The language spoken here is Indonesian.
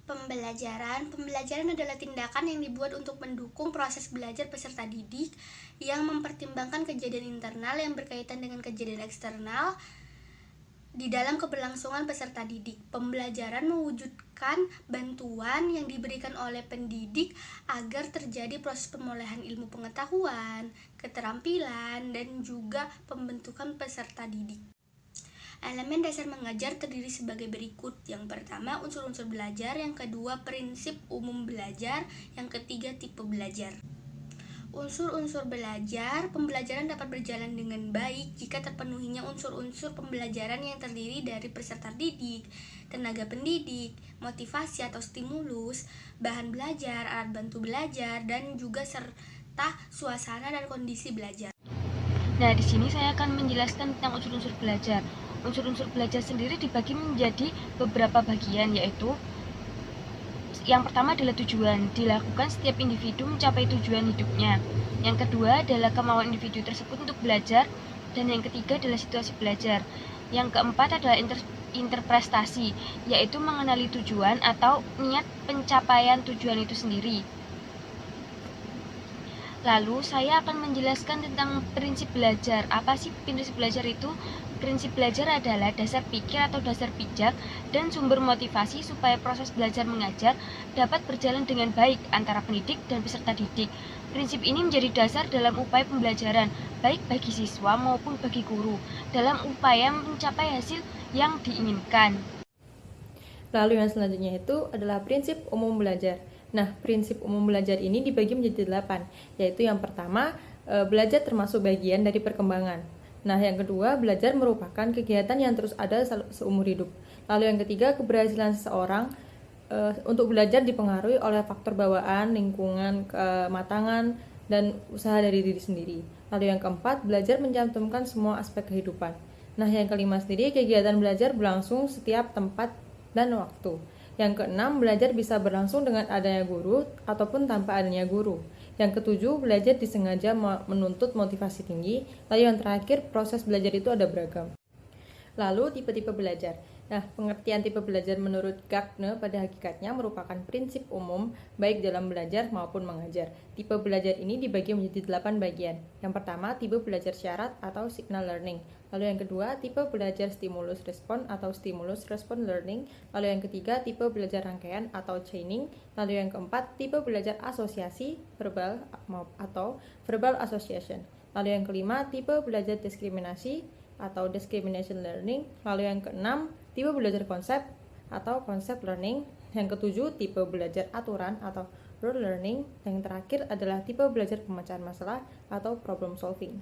Pembelajaran adalah tindakan yang dibuat untuk mendukung proses belajar peserta didik yang mempertimbangkan kejadian internal yang berkaitan dengan kejadian eksternal di dalam keberlangsungan peserta didik. Pembelajaran mewujudkan bantuan yang diberikan oleh pendidik agar terjadi proses pemulihan ilmu pengetahuan, keterampilan, dan juga pembentukan peserta didik. Elemen dasar mengajar terdiri sebagai berikut. Yang pertama, unsur-unsur belajar. Yang kedua, prinsip umum belajar. Yang ketiga, tipe belajar. Unsur-unsur belajar. Pembelajaran dapat berjalan dengan baik jika terpenuhinya unsur-unsur pembelajaran yang terdiri dari peserta didik, tenaga pendidik, motivasi atau stimulus, bahan belajar, alat bantu belajar, dan juga serta suasana dan kondisi belajar. Nah, di sini saya akan menjelaskan tentang unsur-unsur belajar. Unsur-unsur belajar sendiri dibagi menjadi beberapa bagian, yaitu yang pertama adalah tujuan, dilakukan setiap individu mencapai tujuan hidupnya. Yang kedua adalah kemauan individu tersebut untuk belajar, dan yang ketiga adalah situasi belajar. Yang keempat adalah interpretasi, yaitu mengenali tujuan atau niat pencapaian tujuan itu sendiri. Lalu saya akan menjelaskan tentang prinsip belajar. Apa sih prinsip belajar itu? Prinsip belajar adalah dasar pikir atau dasar bijak dan sumber motivasi supaya proses belajar mengajar dapat berjalan dengan baik antara pendidik dan peserta didik. Prinsip ini menjadi dasar dalam upaya pembelajaran, baik bagi siswa maupun bagi guru, dalam upaya mencapai hasil yang diinginkan. Lalu yang selanjutnya itu adalah prinsip umum belajar. Nah, prinsip umum belajar ini dibagi menjadi 8, yaitu yang pertama, belajar termasuk bagian dari perkembangan. Nah, yang kedua, belajar merupakan kegiatan yang terus ada seumur hidup. Lalu yang ketiga, keberhasilan seseorang untuk belajar dipengaruhi oleh faktor bawaan, lingkungan, kematangan, dan usaha dari diri sendiri. Lalu yang keempat, belajar mencantumkan semua aspek kehidupan. Nah, yang kelima sendiri, kegiatan belajar berlangsung setiap tempat dan waktu. Yang keenam, belajar bisa berlangsung dengan adanya guru ataupun tanpa adanya guru. Yang ketujuh, belajar disengaja menuntut motivasi tinggi. Lalu yang terakhir, proses belajar itu ada beragam. Lalu tipe-tipe belajar. Nah, pengertian tipe belajar menurut Gardner pada hakikatnya merupakan prinsip umum baik dalam belajar maupun mengajar. Tipe belajar ini dibagi menjadi 8 bagian. Yang pertama, tipe belajar syarat atau signal learning. Lalu yang kedua, tipe belajar stimulus respon atau stimulus respon learning. Lalu yang ketiga, tipe belajar rangkaian atau chaining. Lalu yang keempat, tipe belajar asosiasi verbal atau verbal association. Lalu yang kelima, tipe belajar diskriminasi atau discrimination learning. Lalu yang keenam, tipe belajar konsep atau concept learning. Yang ketujuh, tipe belajar aturan atau rule learning. Yang terakhir adalah tipe belajar pemecahan masalah atau problem solving.